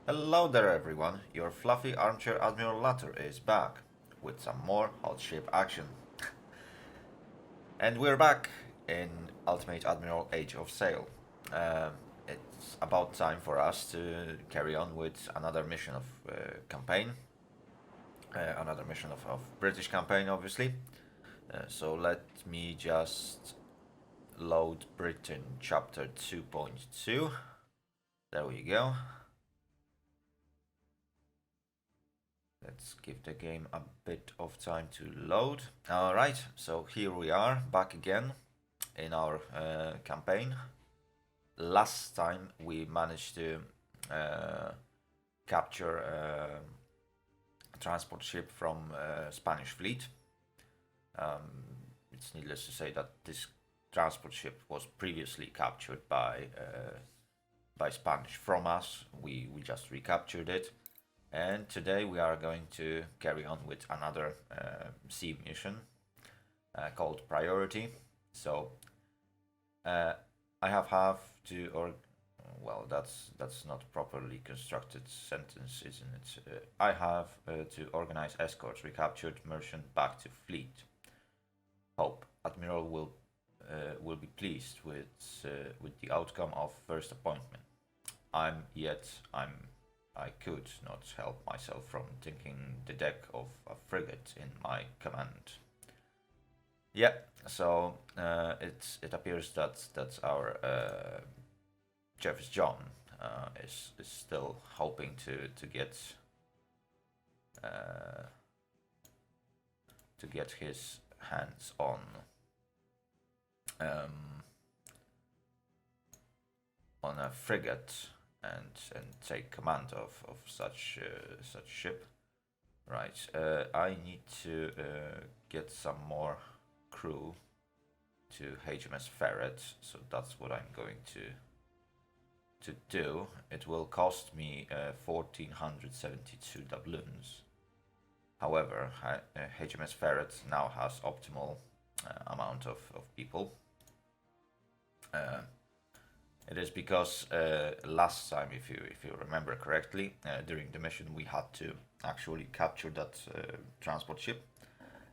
Hello there everyone, your fluffy armchair Admiral Latter is back with some more hot ship action. And we're back in Ultimate Admiral Age of Sail. Um, it's about time for us to carry on with another mission of campaign, another mission of British campaign obviously. So let me just load Britain chapter 2.2. There we go. Let's give the game a bit of time to load. Alright, so here we are, back again in our campaign. Last time we managed to capture a transport ship from Spanish fleet. It's needless to say that this transport ship was previously captured by Spanish from us. We just recaptured it. And today we are going to carry on with another sea mission called Priority. So I have to, or well, that's not properly constructed sentence, isn't it? I have to organize escorts recaptured merchant back to fleet. Hope Admiral will be pleased with the outcome of first appointment. I could not help myself from thinking the deck of a frigate in my command. Yeah, so it appears that our Jeff's John is still hoping to get his hands on a frigate and take command of such ship. Right. I need to get some more crew to HMS Ferret, so that's what I'm going to do. It will cost me 1472 doubloons. However, HMS Ferret now has optimal amount of people. It is because last time, if you remember correctly, during the mission we had to actually capture that transport ship,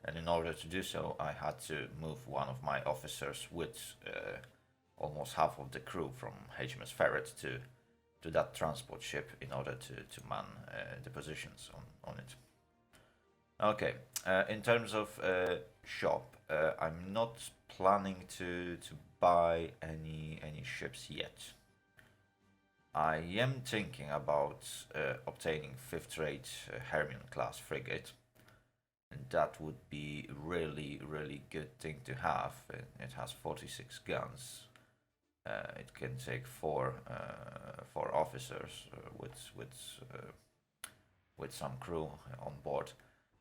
and in order to do so, I had to move one of my officers with almost half of the crew from HMS Ferret to that transport ship in order to man the positions on it. Okay, in terms of shop, I'm not planning to buy any ships yet. I am thinking about obtaining 5th rate Hermione class frigate, and that would be really good thing to have. It has 46 guns. It can take four officers with some crew on board.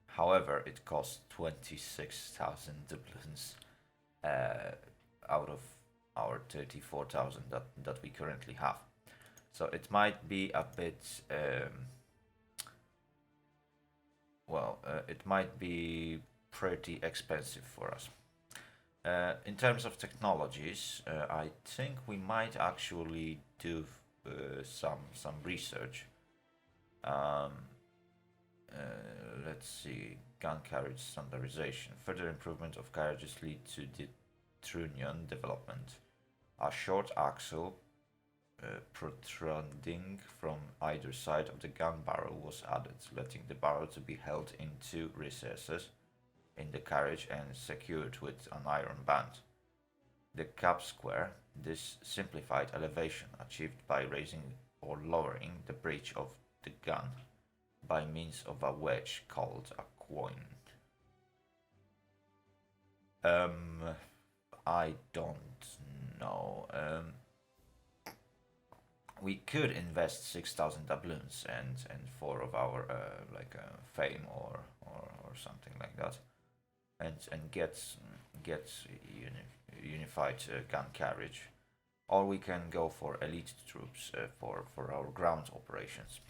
However, it costs 26,000 doubloons out of our 34,000 that we currently have. So it might be a bit, it might be pretty expensive for us. In terms of technologies, I think we might actually do some research. Let's see, gun carriage standardization. Further improvement of carriages lead to the trunnion development. A short axle protruding from either side of the gun barrel was added, letting the barrel to be held in two recesses in the carriage and secured with an iron band. The cap square, this simplified elevation achieved by raising or lowering the breech of the gun by means of a wedge called a quoin. I don't know. We could invest 6,000 doubloons and four of our fame or something like that, and get unified gun carriage, or we can go for elite troops for our ground operations.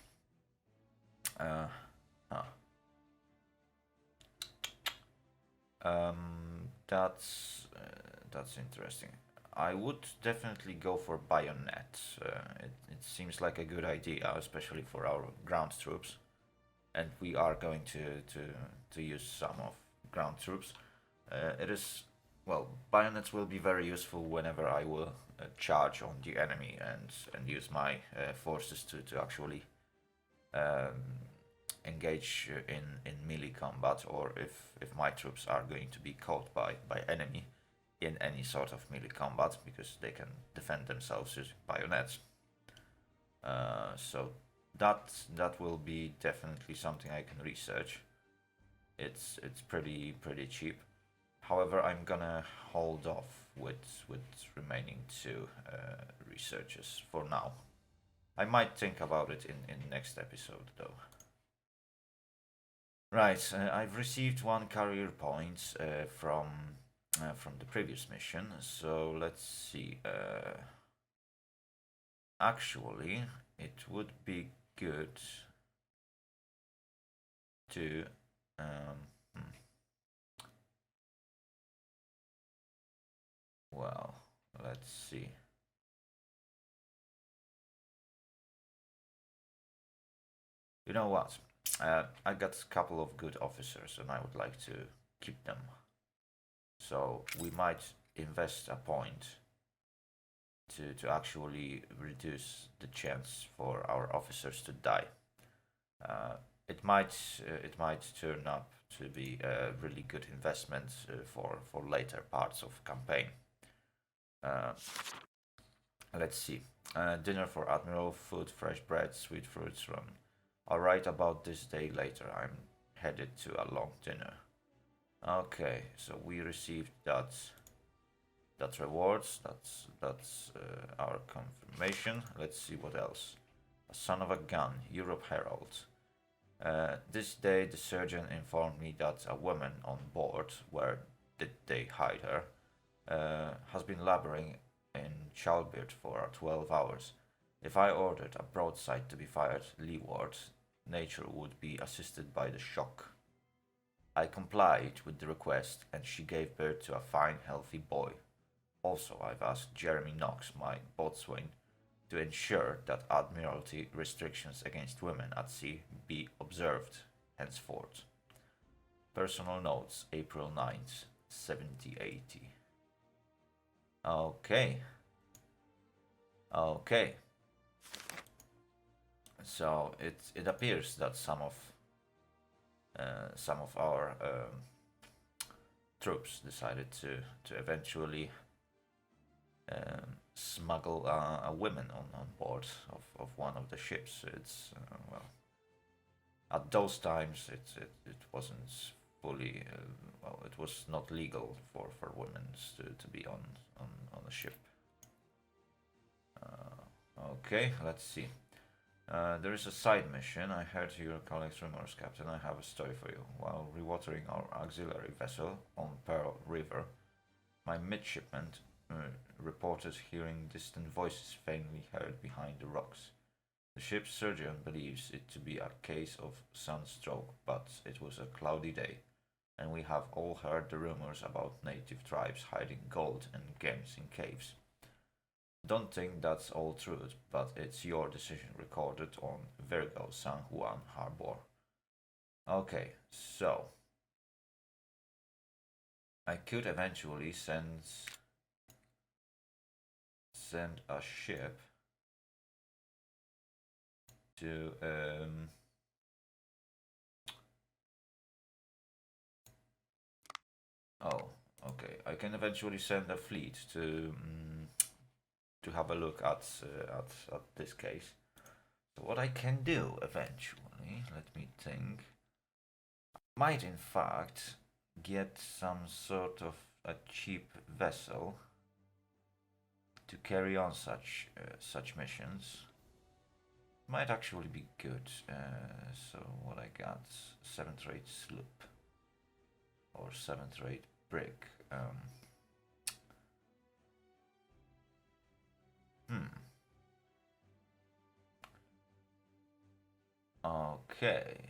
Huh. That's interesting. I would definitely go for bayonet. It seems like a good idea, especially for our ground troops. And we are going to use some of ground troops. It is, well, bayonets will be very useful whenever I will charge on the enemy and use my forces to actually um, engage in melee combat, or if my troops are going to be caught by enemy in any sort of melee combat, because they can defend themselves using bayonets. So that will be definitely something I can research. It's pretty cheap. However, I'm gonna hold off with remaining two researches for now. I might think about it in next episode though. Right, I've received one career point from the previous mission. So let's see. Actually, it would be good to hmm, well, let's see. You know what? I got a couple of good officers, and I would like to keep them. So we might invest a point to actually reduce the chance for our officers to die. Uh, it might turn up to be a really good investment for later parts of campaign. Uh, let's see. Dinner for Admiral, food, fresh bread, sweet fruits from. I'll write about this day later. I'm headed to a long dinner. Okay, so we received that rewards. That's our confirmation. Let's see what else. A son of a gun, Europe Herald. This day, the surgeon informed me that a woman on board, where did they hide her, has been laboring in childbirth for 12 hours. If I ordered a broadside to be fired leeward, nature would be assisted by the shock. I complied with the request, and she gave birth to a fine, healthy boy. Also, I've asked Jeremy Knox, my boatswain, to ensure that Admiralty restrictions against women at sea be observed henceforth. Personal notes, April 9th, 7080. Okay. Okay. So it appears that some of our troops decided to eventually smuggle a woman on board of one of the ships. It's well, at those times it wasn't fully well, it was not legal for women to be on a ship. Okay, let's see. There is a side mission. I heard your colleague's rumors, Captain. I have a story for you. While rewatering our auxiliary vessel on Pearl River, my midshipman reported hearing distant voices faintly heard behind the rocks. The ship's surgeon believes it to be a case of sunstroke, but it was a cloudy day, and we have all heard the rumors about native tribes hiding gold and gems in caves. Don't think that's all truth, but it's your decision recorded on Virgo San Juan Harbor. Okay, so I could eventually send a ship to oh, okay. I can eventually send a fleet to have a look at this case. So what I can do eventually, let me think, might in fact get some sort of a cheap vessel to carry on such missions. Might actually be good. So what I got, seventh rate sloop or seventh rate brig. Hmm. Okay.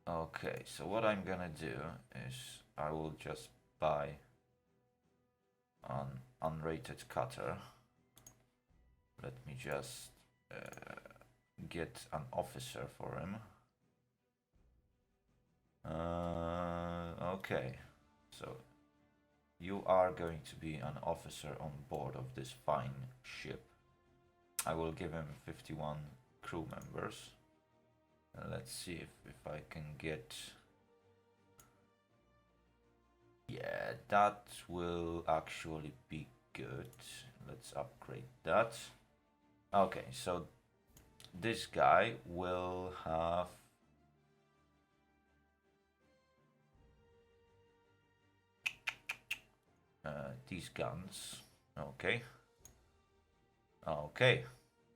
Okay, so what I'm gonna do is I will just buy an unrated cutter. Let me just get an officer for him. Okay, so you are going to be an officer on board of this fine ship. I will give him 51 crew members. Let's see if I can get... Yeah, that will actually be good. Let's upgrade that. Okay, so this guy will have... these guns. Okay. Okay,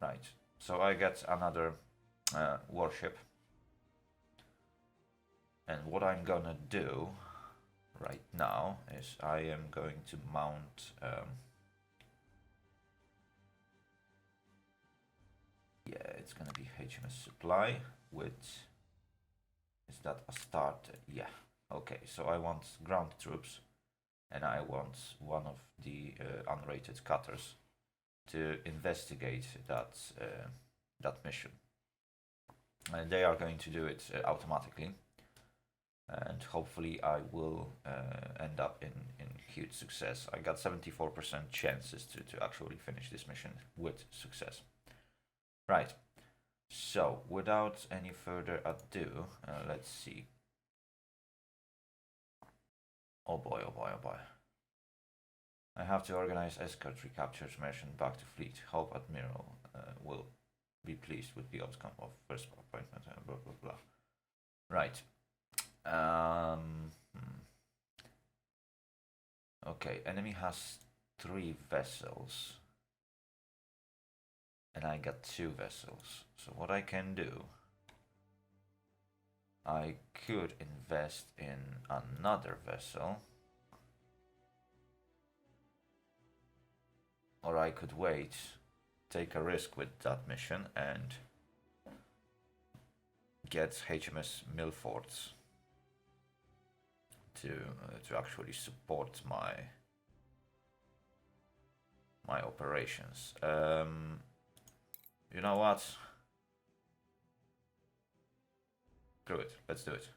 right. So I get another warship. And what I'm gonna do right now is I am going to mount yeah, it's gonna be HMS Supply with... Is that a start? Yeah. Okay, so I want ground troops and I want one of the unrated cutters to investigate that that mission. And they are going to do it automatically, and hopefully I will end up in huge success. I got 74% chances to actually finish this mission with success. Right, so without any further ado, let's see. Oh boy, oh boy, oh boy. I have to organize escort recaptured merchant back to fleet. Hope Admiral will be pleased with the outcome of first appointment. Blah blah blah. Right. Okay, enemy has 3 vessels. And I got 2 vessels. So what I can do... I could invest in another vessel. Or I could wait, take a risk with that mission and get HMS Milfords to actually support my operations. You know what? Screw it. Let's do it.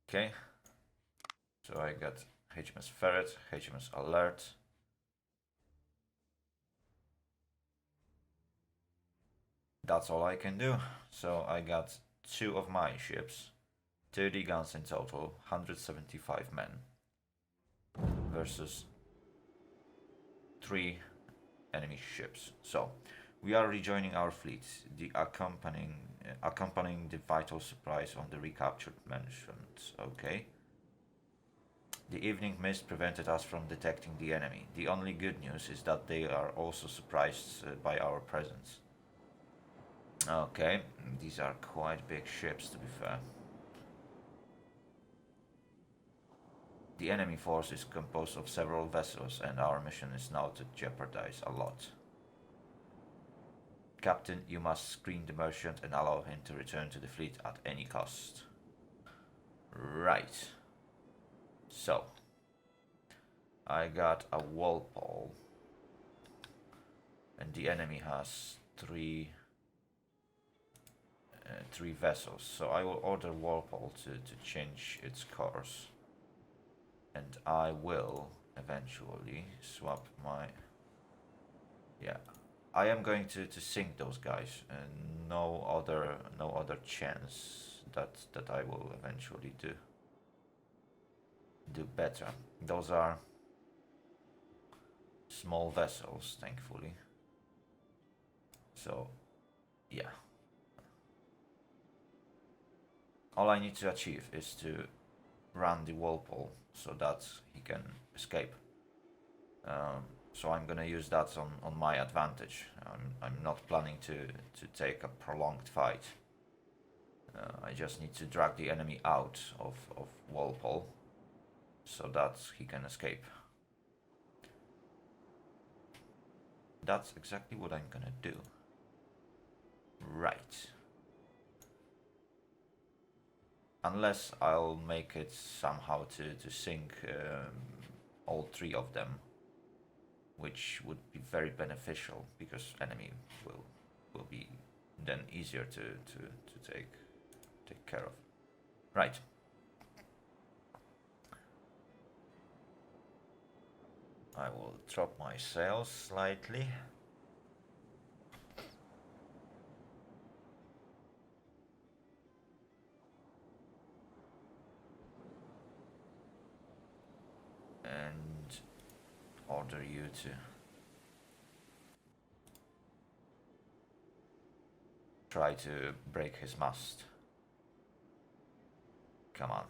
Okay. So I got HMS Ferret, HMS Alert. That's all I can do. So I got 2 of my ships, 30 guns in total, 175 men, versus 3 enemy ships. So we are rejoining our fleet, the accompanying the vital supplies on the recaptured mentioned. Okay. The evening mist prevented us from detecting the enemy. The only good news is that they are also surprised by our presence. Okay, these are quite big ships, to be fair. The enemy force is composed of several vessels, and our mission is now to jeopardize a lot. Captain, you must screen the merchant and allow him to return to the fleet at any cost. Right. So, I got a Walpole, and the enemy has 3 vessels. So I will order Walpole to change its course, and I will eventually swap my... Yeah, I am going to sink those guys, and no other chance that I will eventually do better. Those are small vessels, thankfully. So, yeah. All I need to achieve is to run the Walpole so that he can escape. So I'm gonna use that on my advantage. I'm not planning to take a prolonged fight. I just need to drag the enemy out of Walpole so that he can escape. That's exactly what I'm gonna do. Right. Unless I'll make it somehow to sink all three of them, which would be very beneficial because enemy will be then easier to take care of. Right. I will drop my sails slightly. And order you to try to break his mast. Come on.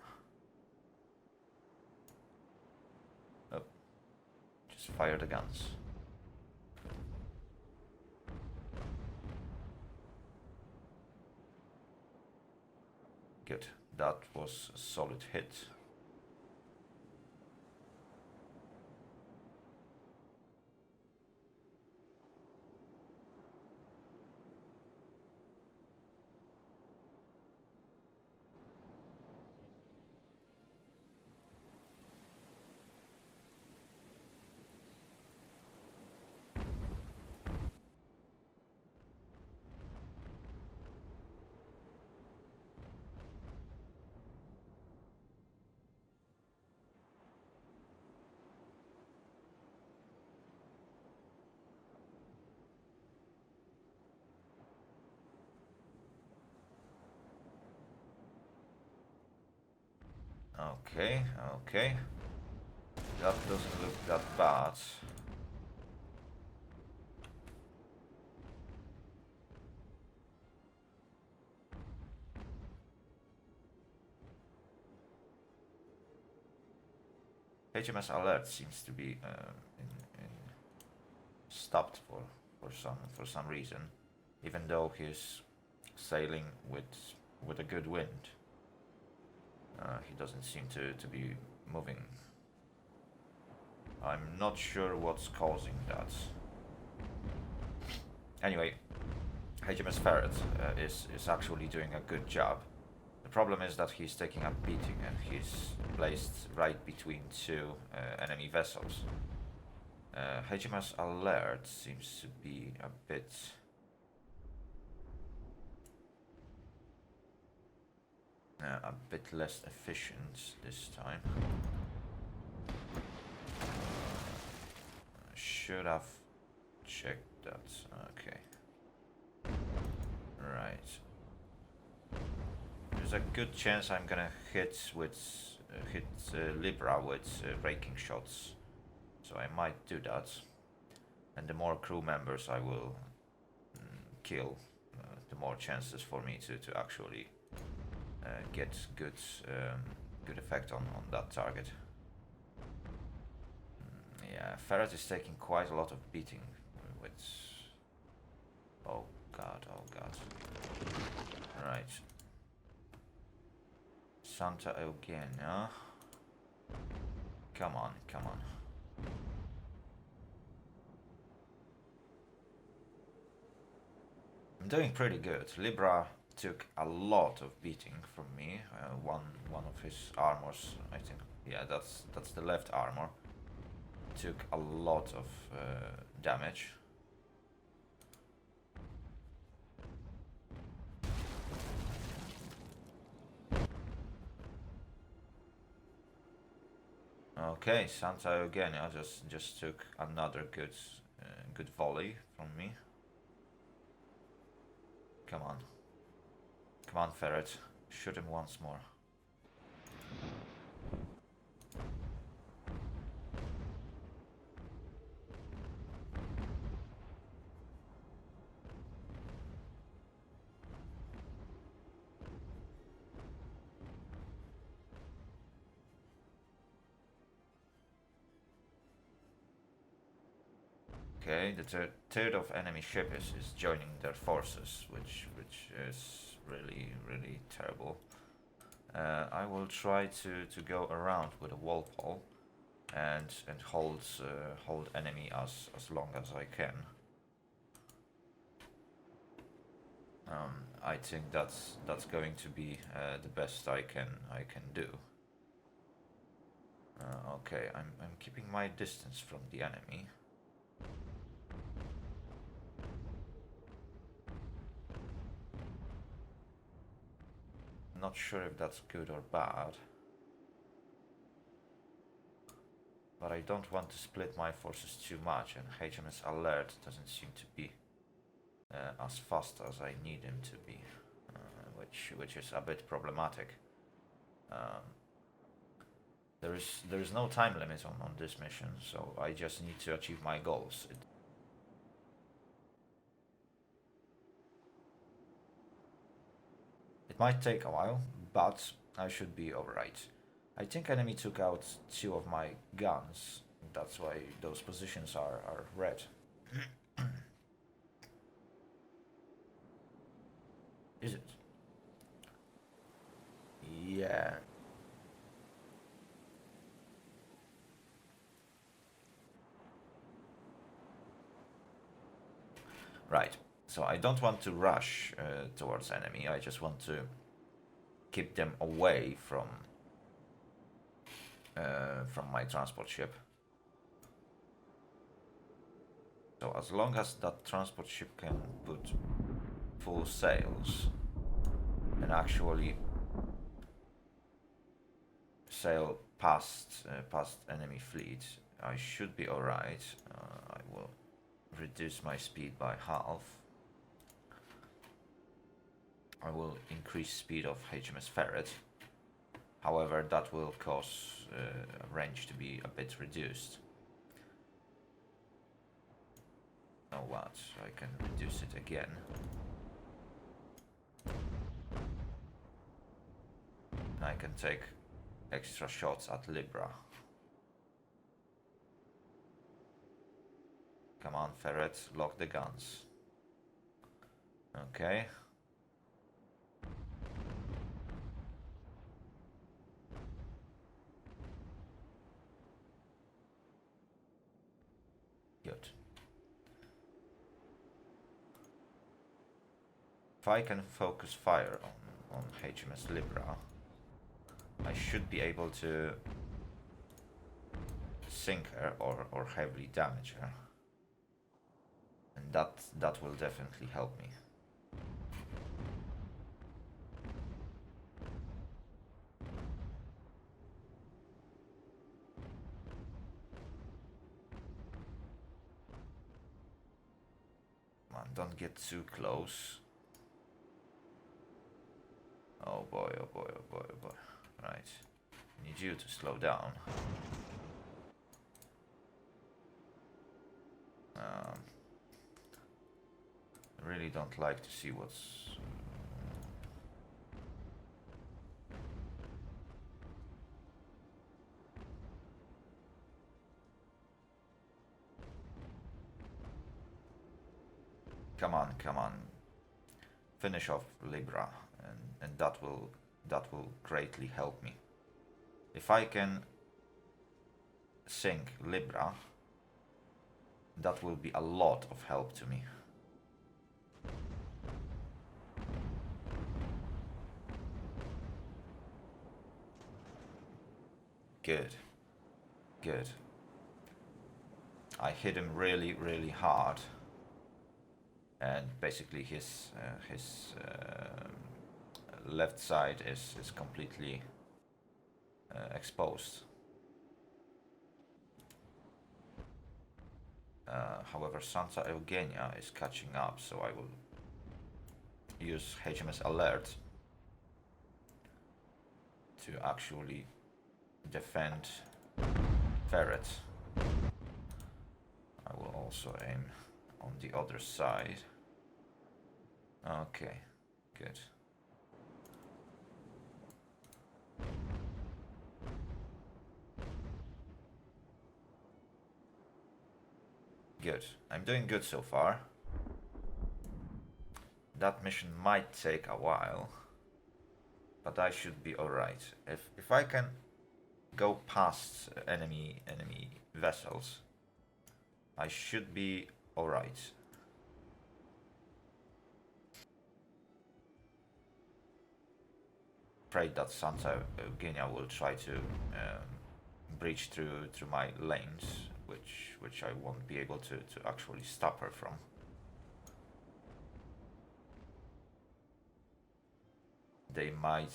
Oh, just fire the guns. Good. That was a solid hit. Okay, okay. That doesn't look that bad. HMS Alert seems to be in stopped for some reason, even though he's sailing with a good wind. He doesn't seem to be moving. I'm not sure what's causing that. Anyway, HMS Ferret is actually doing a good job. The problem is that he's taking a beating and he's placed right between two enemy vessels. HMS Alert seems to be a bit less efficient this time. Should have checked that. Okay. Right. There's a good chance I'm gonna hit Libra with raking shots, so I might do that. And the more crew members I will kill, the more chances for me to actually get good effect on that target. Yeah, Ferret is taking quite a lot of beating with... Oh god, oh god. Right. Santa Eugenia. Come on, come on. I'm doing pretty good. Libra took a lot of beating from me. One of his armors, I think. Yeah, that's the left armor. Took a lot of damage. Okay, Santa Eugenia just took another good volley from me. Come on. Come on, Ferret. Shoot him once more. Okay, the third of enemy ship is joining their forces, which is really terrible. I will try to go around with a wall pole and hold enemy as long as I can. I think that's going to be the best I can do. Okay, I'm keeping my distance from the enemy. Not sure if that's good or bad. But I don't want to split my forces too much, and HMS Alert doesn't seem to be as fast as I need him to be, which is a bit problematic. Um, there is no time limit on this mission, so I just need to achieve my goals. It might take a while, but I should be alright. I think enemy took out 2 of my guns. That's why those positions are red. Is it? Yeah. Right. So I don't want to rush towards enemy. I just want to keep them away from my transport ship. So as long as that transport ship can put full sails and actually sail past enemy fleet, I should be alright. I will reduce my speed by half. I will increase speed of HMS Ferret. However, that will cause range to be a bit reduced. Now what? I can reduce it again. I can take extra shots at Libra. Come on, Ferret, lock the guns. Okay. Good. If I can focus fire on HMS Libra, I should be able to sink her or heavily damage her. And that will definitely help me. Come on, don't get too close. Oh boy, oh boy, oh boy, oh boy. Right. Need you to slow down. I really don't like to see what's... Come on, come on. Finish off Libra, and that will greatly help me. If I can sink Libra, that will be a lot of help to me. Good. Good. I hit him really, really hard. And basically his left side is completely exposed. However, Santa Eugenia is catching up, so I will use HMS Alert to actually defend Ferret. I will also aim on the other side. Okay, good. Good. I'm doing good so far. That mission might take a while, but I should be alright. If I can go past enemy vessels, I should be alright. afraid that Santa Eugenia will try to breach through my lanes, which I won't be able to actually stop her from. They might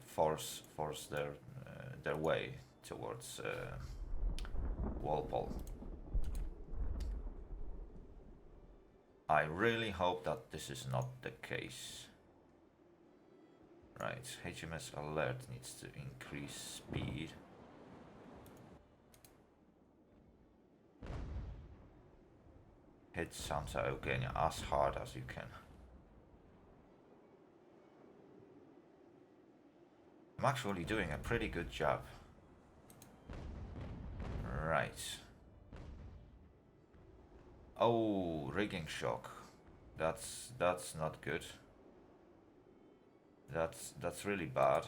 force their way towards Walpole. I really hope that this is not the case. Right, HMS Alert needs to increase speed. Hit Santa Eugenia as hard as you can. I'm actually doing a pretty good job. Right. Oh, rigging shock. That's not good. That's really bad.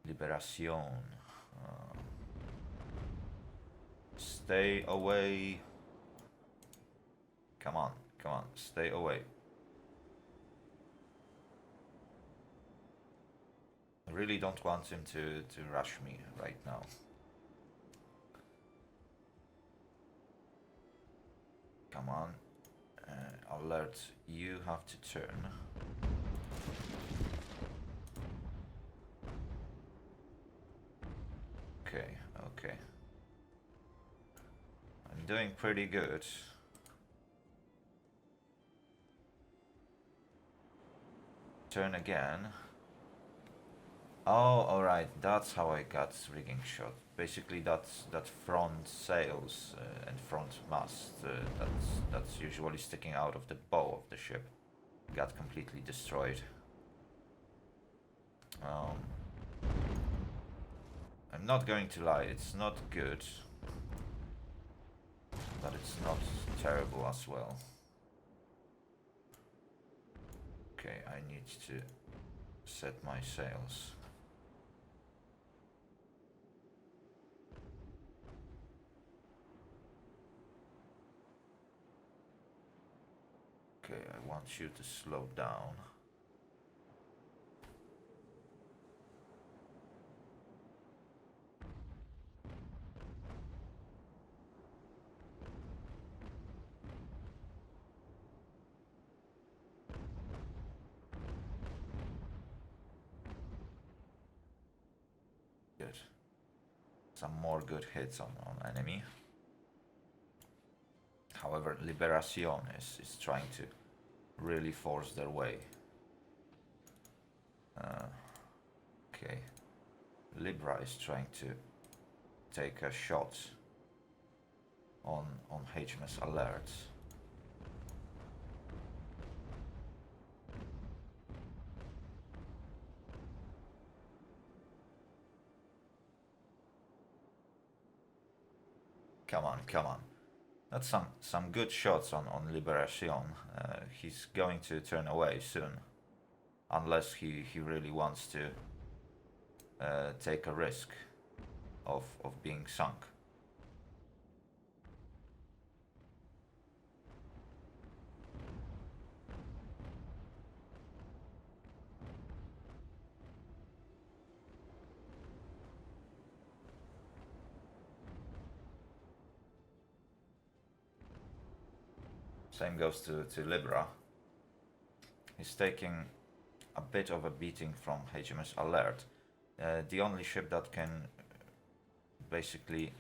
Liberación. Stay away. Come on, stay away. I really don't want him to rush me right now. Come on. Alert, you have to turn. Okay. I'm doing pretty good. Turn again. Oh, alright, that's how I got rigging shot. Basically, that front sails and front mast that's usually sticking out of the bow of the ship got completely destroyed. I'm not going to lie, it's not good, but it's not terrible as well. Okay, I need to set my sails. Okay, I want you to slow down. Good. Some more good hits on enemy. However, Liberación is trying to really force their way. Okay. Libra is trying to take a shot on HMS Alert. Come on. That's some good shots on Liberación. He's going to turn away soon. Unless he really wants to take a risk of being sunk. Same goes to Libra. He's taking a bit of a beating from HMS Alert. The only ship that can basically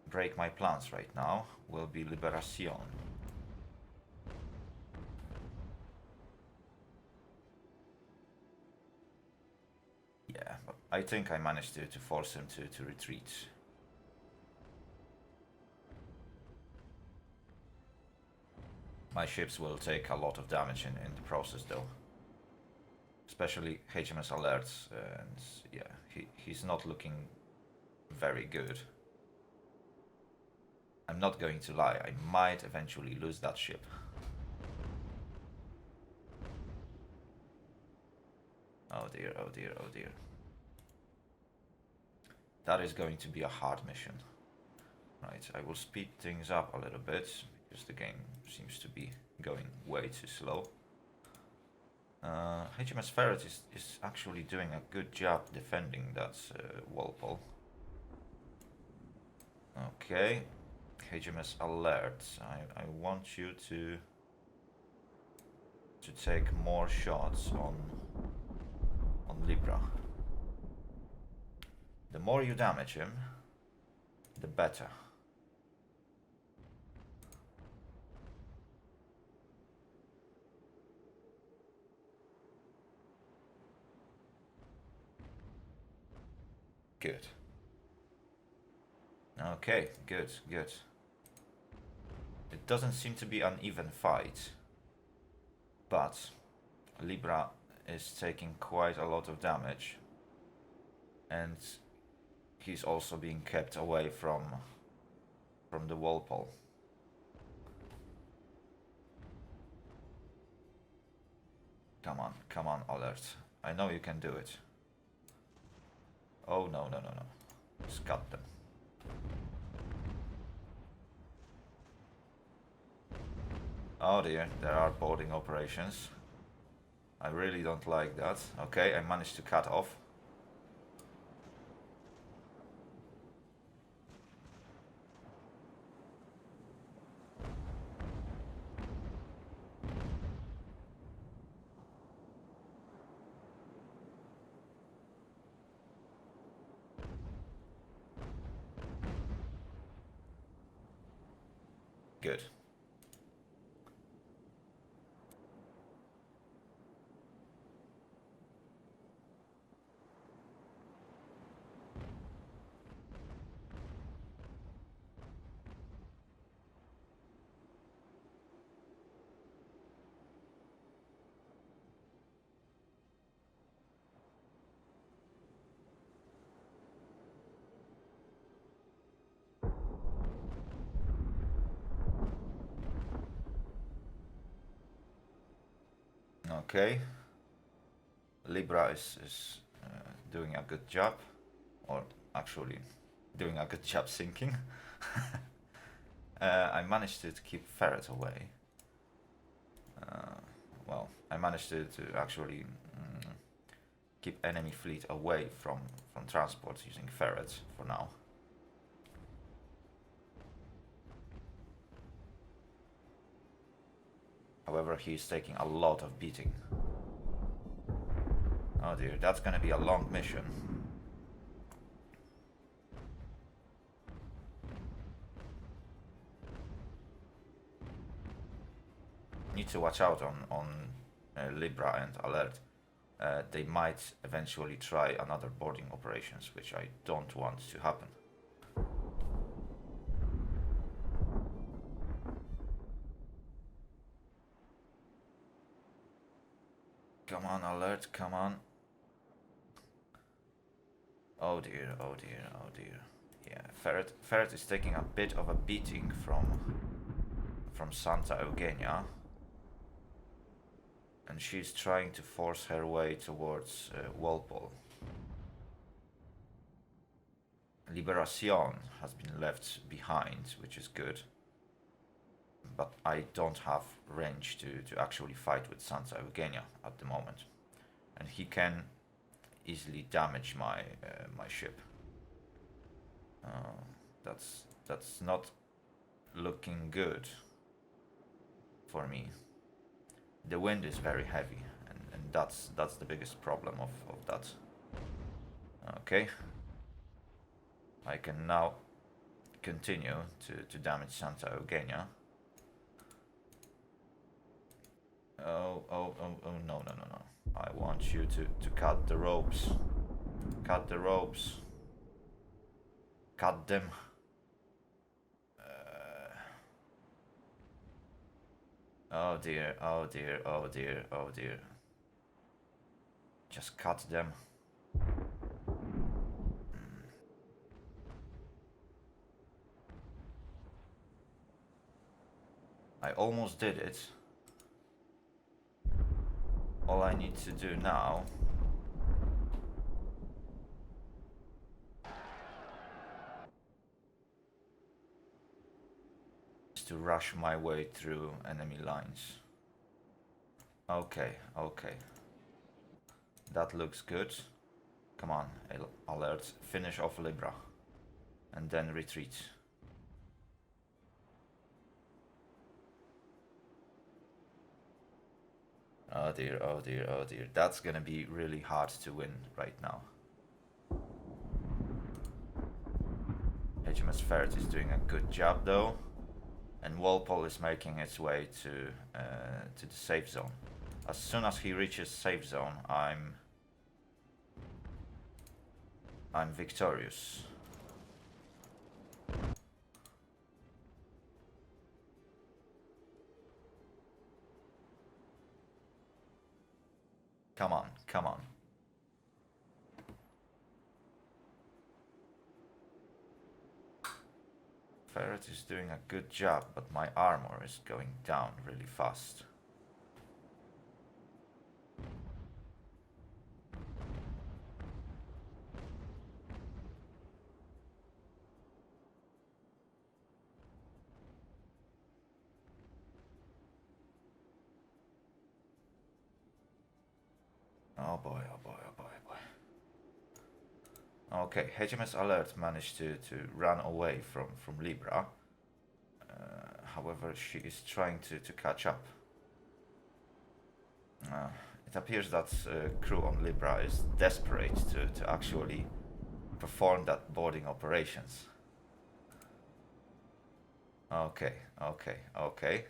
break my plans right now will be Liberación. Yeah, but I think I managed to force him to retreat. My ships will take a lot of damage in the process though. Especially HMS Alerts, and yeah, he's not looking very good. I'm not going to lie, I might eventually lose that ship. Oh dear, oh dear, oh dear. That is going to be a hard mission. Right, I will speed things up a little bit because the game seems to be going way too slow. HMS Ferret is actually doing a good job defending that Walpole. Okay, HMS Alert. I want you to take more shots on Libra. The more you damage him, the better. Good. Okay, good, good. It doesn't seem to be an even fight, but Libra is taking quite a lot of damage, and he's also being kept away from the Walpole. Come on, Alert. I know you can do it. Oh, no. Just cut them. Oh dear, there are boarding operations. I really don't like that. Okay, I managed to cut off. Good. Okay. Libra is doing a good job, or actually doing a good job sinking. I managed to keep Ferret away. Well, I managed to actually keep enemy fleet away from transports using Ferrets for now. However, he is taking a lot of beating. Oh dear, that's gonna be a long mission. Need to watch out on Libra and Alert. They might eventually try another boarding operations, which I don't want to happen. Come on, Alert, come on. Oh dear, oh dear, oh dear. Yeah, Ferret is taking a bit of a beating from Santa Eugenia. And she's trying to force her way towards Walpole. Liberacion has been left behind, which is good. But I don't have range to actually fight with Santa Eugenia at the moment. And he can easily damage my my ship. That's not looking good for me. The wind is very heavy, and that's the biggest problem of that. Okay. I can now continue to damage Santa Eugenia. Oh, no. I want you to cut the ropes. Cut the ropes. Cut them. Oh dear, oh dear, oh dear, oh dear. Just cut them. I almost did it. All I need to do now is to rush my way through enemy lines. Okay, okay. That looks good. Come on, alert. Finish off Libra. And then retreat. Oh dear, oh dear, oh dear. That's gonna be really hard to win right now. HMS Ferret is doing a good job though. And Walpole is making its way to the safe zone. As soon as he reaches safe zone, I'm victorious. Come on, come on. Ferret is doing a good job, but my armor is going down really fast. Oh boy, oh boy, oh boy, oh boy. Okay, HMS Alert managed to run away from Libra. However, she is trying to catch up. It appears that crew on Libra is desperate to actually perform that boarding operations. Okay, okay, okay.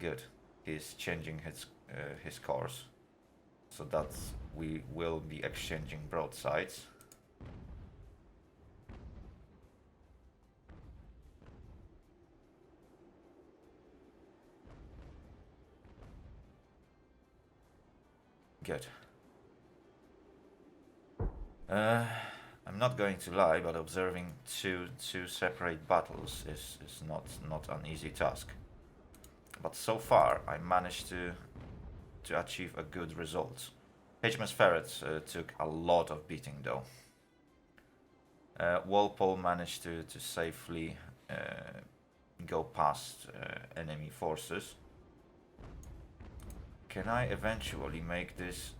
Good. He's changing his course. So that we will be exchanging broadsides. Good. I'm not going to lie, but observing two separate battles is not an easy task. But so far, I managed to achieve a good result. HMS Ferret took a lot of beating though. Walpole managed to safely go past enemy forces. Can I eventually make this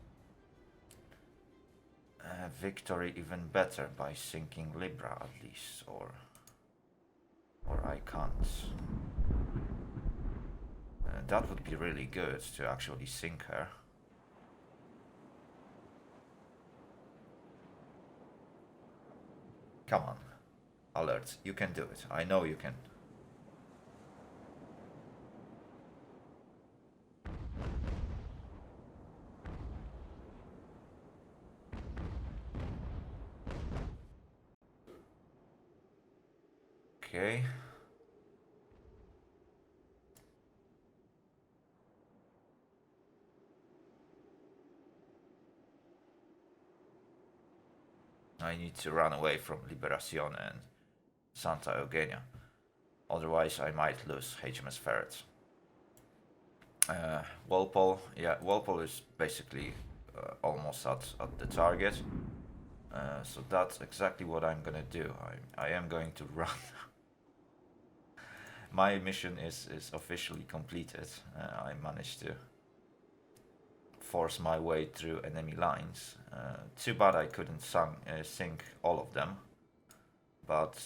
victory even better by sinking Libra at least, or I can't? That would be really good to actually sink her. Come on, Alert, you can do it. I know you can. Okay. I need to run away from Liberación and Santa Eugenia. Otherwise I might lose HMS Ferret. Walpole, yeah, Walpole is basically almost at the target. So that's exactly what I'm gonna do. I am going to run. My mission is officially completed. I managed to force my way through enemy lines. Too bad I couldn't sink all of them, but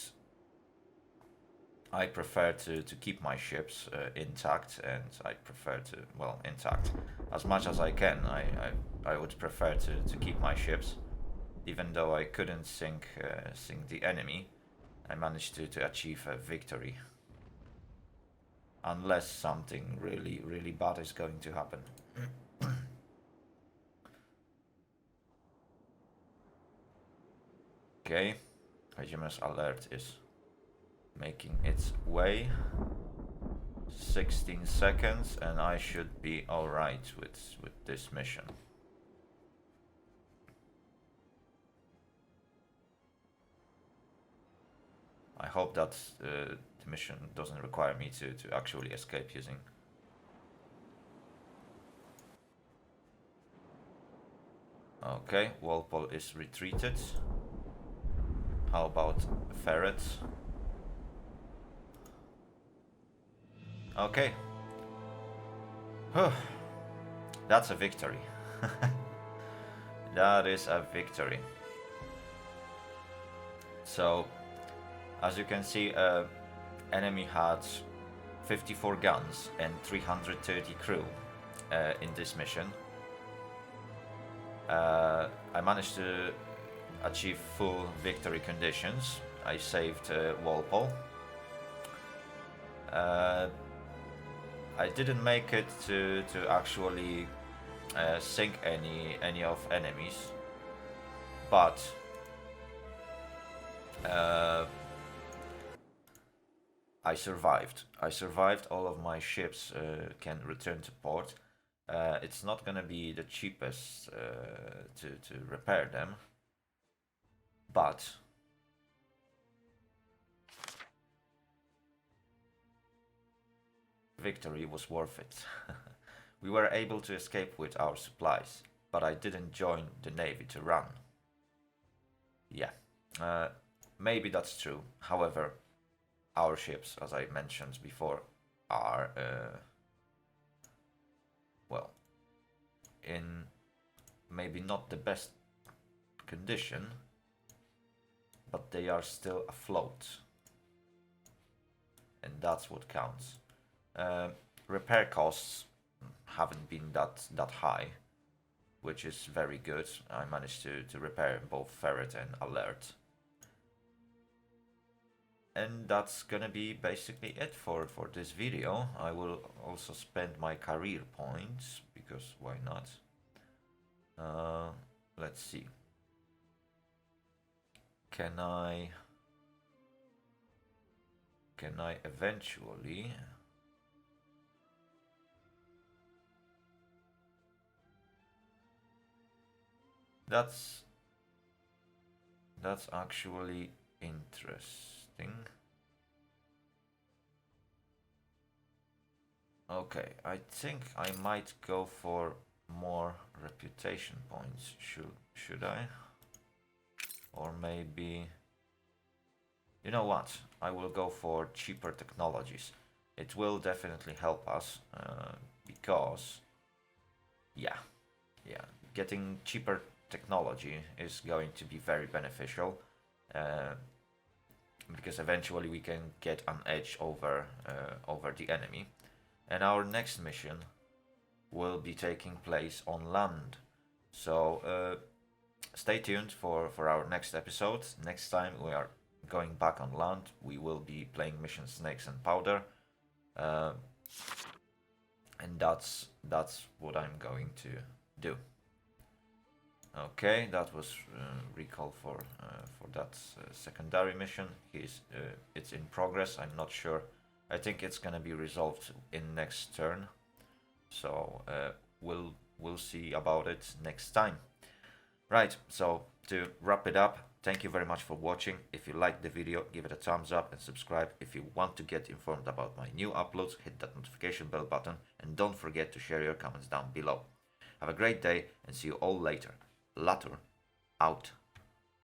I prefer to keep my ships intact, and I prefer to, well, intact as much as I can. I would prefer to keep my ships, even though I couldn't sink the enemy. I managed to achieve a victory, unless something really bad is going to happen. Okay, HMS Alert is making its way. 16 seconds and I should be alright with this mission. I hope that the mission doesn't require me to actually escape using. Okay, Walpole is retreated. How about Ferret? Okay. Whew. That's a victory. That is a victory. So, as you can see, enemy had 54 guns and 330 crew in this mission. I managed to achieve full victory conditions. I saved Walpole. I didn't make it to actually sink any of enemies, but I survived. I survived. All of my ships can return to port. It's not gonna be the cheapest to repair them, but victory was worth it. We were able to escape with our supplies, but I didn't join the navy to run. Yeah, maybe that's true. However, our ships, as I mentioned before, are well, in maybe not the best condition, but they are still afloat, and that's what counts. Repair costs haven't been that high, which is very good. I managed to repair both Ferret and Alert. And that's gonna be basically it for this video. I will also spend my career points, because why not? Let's see. Can I eventually... That's actually interesting. Okay, I think I might go for more reputation points. Should I? Or maybe... You know what? I will go for cheaper technologies. It will definitely help us because... Yeah, getting cheaper technology is going to be very beneficial, because eventually we can get an edge over the enemy. And our next mission will be taking place on land, so stay tuned for our next episode. Next time we are going back on land, we will be playing mission Snakes and Powder, and that's what I'm going to do. Okay, that was recall for that secondary mission. It's in progress. I'm not sure. I think it's gonna be resolved in next turn. So we'll see about it next time. Right. So to wrap it up, thank you very much for watching. If you liked the video, give it a thumbs up and subscribe. If you want to get informed about my new uploads, hit that notification bell button, and don't forget to share your comments down below. Have a great day and see you all later. Later, out.